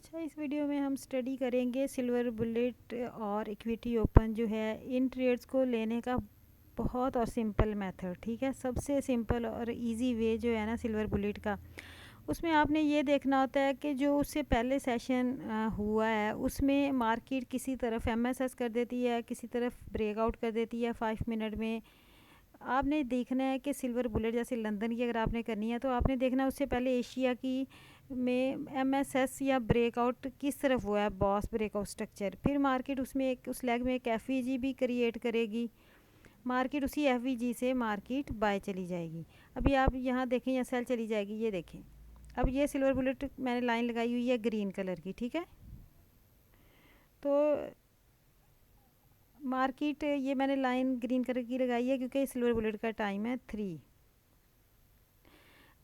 अच्छा, इस वीडियो में हम स्टडी करेंगे सिल्वर बुलेट और इक्विटी ओपन जो है इन ट्रेड्स को लेने का बहुत और सिंपल मेथड। ठीक है, सबसे सिंपल और इजी वे जो है ना सिल्वर बुलेट का, उसमें आपने ये देखना होता है कि जो उससे पहले सेशन हुआ है उसमें मार्केट किसी तरफ एमएसएस कर देती है, किसी तरफ ब्रेकआउट कर देती है 5 मिनट में। आपने देखना है कि सिल्वर बुलेट जैसे लंदन की अगर आपने करनी है तो आपने देखना है उससे पहले एशिया की में एमएसएस या ब्रेकआउट किस तरफ हुआ है, बॉस ब्रेकआउट स्ट्रक्चर। फिर मार्केट उसमें एक उस लेग में एक एफईजी भी क्रिएट करेगी, मार्केट उसी एफईजी से मार्केट बाय चली जाएगी। अभी आप यहाँ देखें या सेल चली जाएगी, ये देखें। अब ये सिल्वर बुलेट मैंने लाइन लगाई हुई है ग्रीन कलर की, ठीक है। तो मार्केट ये मैंने लाइन ग्रीन कलर की लगाई है क्योंकि सिल्वर बुलेट का टाइम है 3।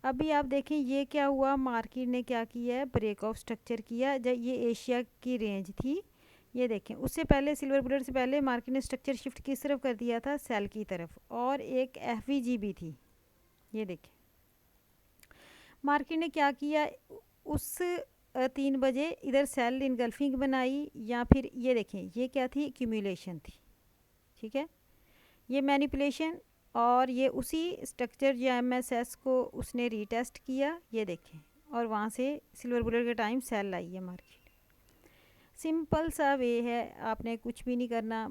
अभी आप देखें ये क्या हुआ, मार्केट ने क्या किया है, ब्रेक ऑफ स्ट्रक्चर किया। जब ये एशिया की रेंज थी, ये देखें उससे पहले सिल्वर बुलेट से पहले मार्केट ने स्ट्रक्चर शिफ्ट किस तरफ कर दिया था, सेल की तरफ, और एक एफवीजी भी थी। ये देखें मार्केट ने क्या किया, उस 3 बजे इधर सेल इनगल्फिंग बनाई, या फिर ये देखें ये क्या थी, एक्यूमुलेशन थी। ठीक है, ये मैनिपुलेशन, और ये उसी स्ट्रक्चर या एमएसएस को उसने रीटेस्ट किया, ये देखें, और वहाँ से सिल्वर बुलेट के टाइम सेल आई है मार्केट। सिंपल सा वे है, आपने कुछ भी नहीं करना।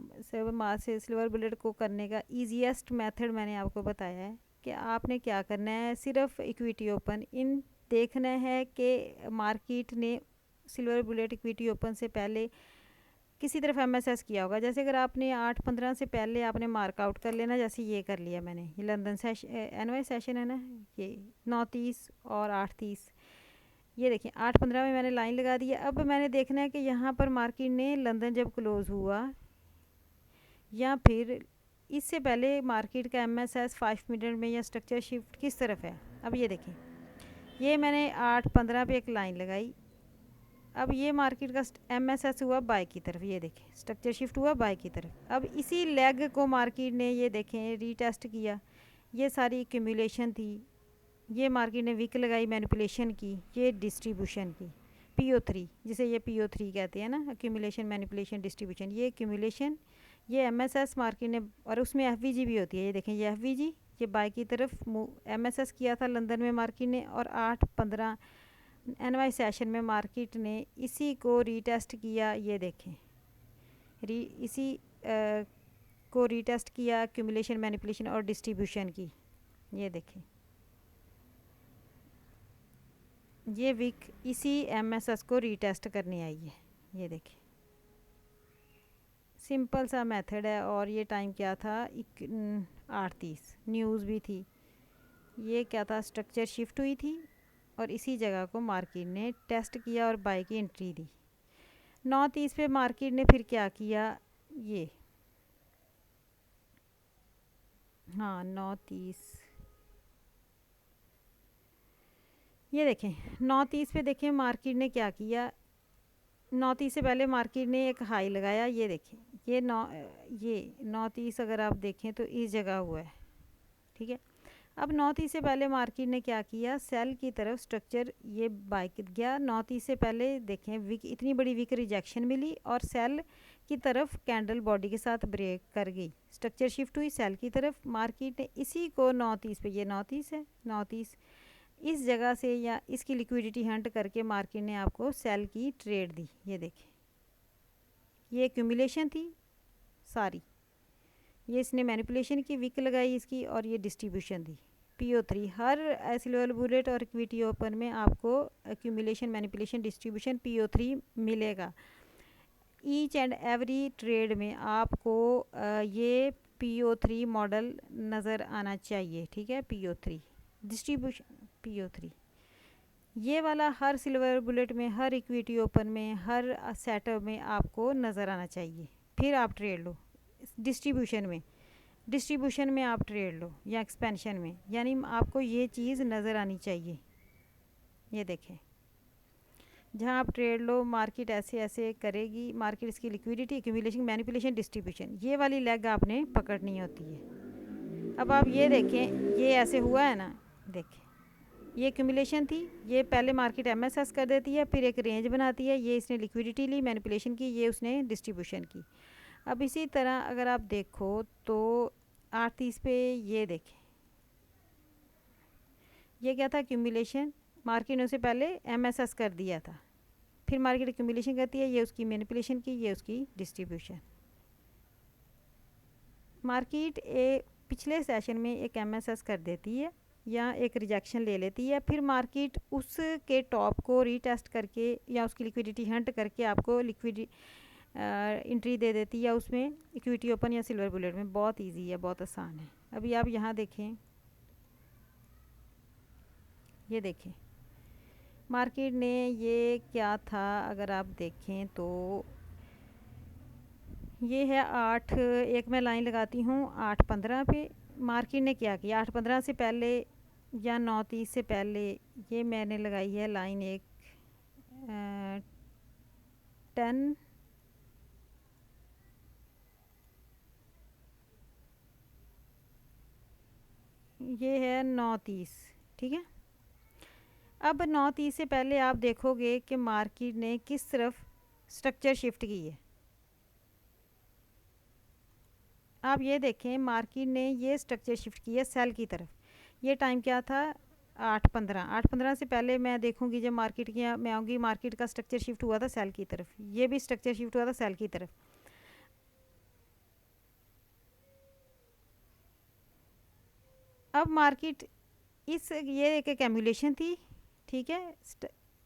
से सिल्वर बुलेट को करने का ईजीएस्ट मेथड मैंने आपको बताया है कि आपने क्या करना है, सिर्फ इक्विटी ओपन इन देखना है कि मार्केट ने सिल्वर बुलेट इक्विटी ओपन से पहले किसी तरफ एमएसएस किया होगा। जैसे अगर आपने 8:15 से पहले आपने मार्कआउट कर लेना, जैसे ये कर लिया मैंने, ये लंदन सेशन एनवाई सेशन है ना, ये 9:30 और 8:30, ये देखिए 8:15 में मैंने लाइन लगा दी है। अब मैंने देखना है कि यहाँ पर मार्केट ने लंदन जब क्लोज़ हुआ या फिर इससे पहले मार्केट का एमएसएस 5 मिनट में या स्ट्रक्चर शिफ्ट किस तरफ है। अब ये देखें, ये मैंने 8:15 पे एक लाइन लगाई। अब ये मार्केट का एमएसएस हुआ बाय की तरफ, ये देखें स्ट्रक्चर शिफ्ट हुआ बाय की तरफ। अब इसी लेग को मार्केट ने ये देखें रीटेस्ट किया, ये सारी एक्यूमुलेशन थी, ये मार्केट ने विक लगाई, मैनिपुलेशन की, ये डिस्ट्रीब्यूशन की, PO3 जिसे ये PO3 कहते हैं ना, एक्यूमुलेशन मैनिपुलेशन डिस्ट्रीब्यूशन। ये एक्यूमुलेशन, ये एमएसएस मार्केट ने, और उसमें एफवीजी भी होती है, ये देखें ये एफवीजी, ये बाय की तरफ एमएसएस किया था लंदन में मार्केट ने, और 8:15 एनवाई सेशन में मार्केट ने इसी को रीटेस्ट किया। ये देखें इसी को रीटेस्ट किया, एक्यूमुलेशन मैनिपुलेशन और डिस्ट्रीब्यूशन की। ये देखें ये वीक इसी एमएसएस को रीटेस्ट करने आई है। ये देखें सिंपल सा मेथड है, और ये टाइम क्या था, 8:30, न्यूज़ भी थी। ये क्या था, स्ट्रक्चर शिफ्ट हुई थी और इसी जगह को मार्केट ने टेस्ट किया और बाय की एंट्री दी। 9:30 पे मार्केट ने फिर क्या किया, ये हाँ 9:30, ये देखें 9:30 पे देखें मार्केट ने क्या किया। 9:30 से पहले मार्केट ने एक हाई लगाया, ये देखें ये 9:30 अगर आप देखें तो इस जगह हुआ है। ठीक है, अब 9:30 से पहले मार्केट ने क्या किया, सेल की तरफ स्ट्रक्चर ये बाय गया। 9:30 से पहले देखें विक, इतनी बड़ी विक रिजेक्शन मिली और सेल की तरफ कैंडल बॉडी के साथ ब्रेक कर गई, स्ट्रक्चर शिफ्ट हुई सेल की तरफ। मार्केट ने इसी को 9:30 पे, ये 9:30 है, 9:30 इस जगह से या इसकी लिक्विडिटी हंट करके मार्केट ने आपको सेल की ट्रेड दी। ये देखें ये एक्यूमुलेशन थी सारी, ये इसने मैनिपुलेशन की, विक लगाई इसकी, और ये डिस्ट्रीब्यूशन दी PO3। हर सिल्वर बुलेट और इक्विटी ओपन में आपको एक्यूमुलेशन मैनिपुलेशन डिस्ट्रीब्यूशन PO3 मिलेगा। ईच एंड एवरी ट्रेड में आपको ये PO3 मॉडल नज़र आना चाहिए। ठीक है, PO3 डिस्ट्रीब्यूशन PO3 ये वाला हर सिल्वर बुलेट में, हर इक्विटी ओपन में, हर सेटअप में आपको नज़र आना चाहिए। फिर आप ट्रेड लो डिस्ट्रीब्यूशन में आप ट्रेड लो या एक्सपेंशन में, यानी आपको ये चीज़ नज़र आनी चाहिए। ये देखें जहाँ आप ट्रेड लो मार्केट ऐसे ऐसे करेगी, मार्केट इसकी लिक्विडिटी, एक्यूमुलेशन, मैनिपुलेशन, डिस्ट्रीब्यूशन, ये वाली लेग आपने पकड़नी होती है। अब आप ये देखें ये ऐसे हुआ है ना, देखें ये एक्यूमुलेशन थी, ये पहले मार्केट एमएसएस कर देती है, फिर एक रेंज बनाती है, ये इसने लिक्विडिटी ली, मैनिपुलेशन की, ये उसने डिस्ट्रीब्यूशन की। अब इसी तरह अगर आप देखो तो 8:30 पे ये देखें, ये क्या था, एक्यूमुलेशन। मार्केट ने उसे पहले एमएसएस कर दिया था, फिर मार्केट एक्यूमुलेशन करती है, ये उसकी मैनिपुलेशन की, ये उसकी डिस्ट्रीब्यूशन। मार्केट पिछले सेशन में एक एमएसएस कर देती है या एक रिजेक्शन ले लेती है, फिर मार्केट उसके टॉप को रीटेस्ट करके या उसकी लिक्विडिटी हंट करके आपको लिक्विडिटी एंट्री दे देती है, या उसमें इक्विटी ओपन या सिल्वर बुलेट में। बहुत इजी है, बहुत आसान है। अभी आप यहाँ देखें, ये देखें मार्केट ने ये क्या था, अगर आप देखें तो ये है 8, एक मैं लाइन लगाती हूँ 8:15 पे। मार्केट ने क्या किया, 8:15 से पहले या 9:30 से पहले ये मैंने लगाई है लाइन एक 10, ये है 9:30, ठीक है। अब 9:30 से पहले आप देखोगे कि मार्केट ने किस तरफ स्ट्रक्चर शिफ्ट की है। आप ये देखें, मार्केट ने ये स्ट्रक्चर शिफ्ट किया सेल की तरफ। ये टाइम क्या था, 8:15 से पहले मैं देखूंगी जब मार्केट की मैं आऊँगी, मार्केट का स्ट्रक्चर शिफ्ट हुआ था सेल की तरफ, ये भी स्ट्रक्चर शिफ्ट हुआ था सेल की तरफ। अब मार्केट ये एक एक्यूमुलेशन थी, ठीक है।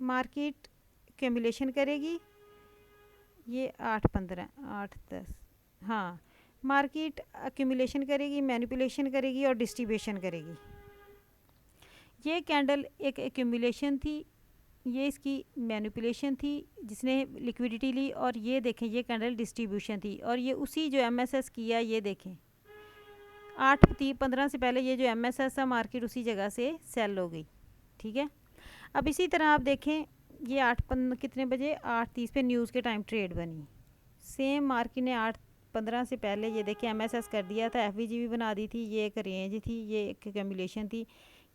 मार्केट एक्यूमुलेशन करेगी, ये 8:15 8:10, हाँ, मार्केट एक्यूमुलेशन करेगी, मैनिपुलेशन करेगी और डिस्ट्रीब्यूशन करेगी। ये कैंडल एक एक्यूमुलेशन थी, ये इसकी मैनिपुलेशन थी जिसने लिक्विडिटी ली, और ये देखें ये कैंडल डिस्ट्रीब्यूशन थी, और ये उसी जो एमएसएस किया, ये देखें 8:15 से पहले ये जो एमएसएस था मार्केट उसी जगह से सेल हो गई, ठीक है। अब इसी तरह आप देखें, ये 8 कितने बजे, 8:30 पे न्यूज़ के टाइम ट्रेड बनी। सेम मार्केट ने 8:15 से पहले ये देखिए एमएसएस कर दिया था, एफवीजी भी बना दी थी, ये एक रेंज थी, ये एक एक्यूमुलेशन थी,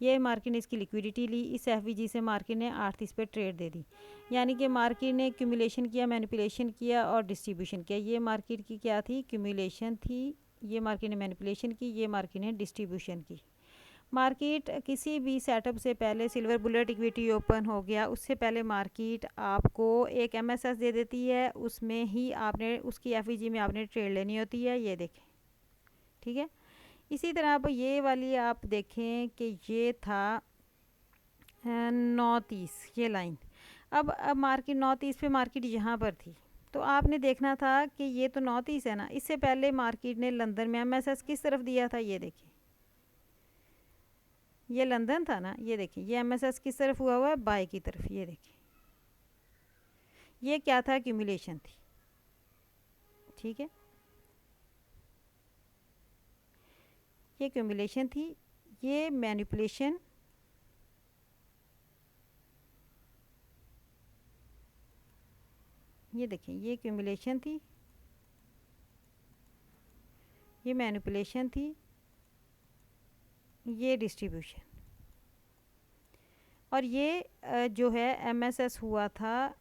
ये मार्केट ने इसकी लिक्विडिटी ली, इस एफवीजी से मार्केट ने 8:30 पे ट्रेड दे दी। यानी कि मार्केट ने एक्यूमुलेशन किया, मैनिपुलेशन किया और डिस्ट्रीब्यूशन किया। ये मार्केट की क्या थी, एक्यूमुलेशन थी, ये मार्केट ने मैनिपुलेशन की, ये मार्केट ने डिस्ट्रीब्यूशन की। मार्केट किसी भी सेटअप से पहले, सिल्वर बुलेट इक्विटी ओपन हो गया, उससे पहले मार्केट आपको एक एमएसएस दे देती है, उसमें ही आपने उसकी एफईजी में आपने ट्रेड लेनी होती है, ये देखें, ठीक है। इसी तरह आप ये वाली आप देखें कि ये था 9:30, ये लाइन। अब मार्केट 9:30 पे मार्केट यहाँ पर थी, तो आपने देखना था कि ये तो 9:30 है ना, इससे पहले मार्केट ने लंदन में एमएसएस किस तरफ दिया था, ये देखिए, ये लंदन था ना, ये देखिए ये एमएसएस किस तरफ हुआ है, बाय की तरफ, ये देखिए ये क्या था, एक्यूमुलेशन थी, ठीक है, ये एक्यूमुलेशन थी, ये मैनिपुलेशन, ये देखें ये एक्यूमुलेशन थी, ये मैनिपुलेशन थी, ये डिस्ट्रीब्यूशन, और ये जो है एमएसएस हुआ था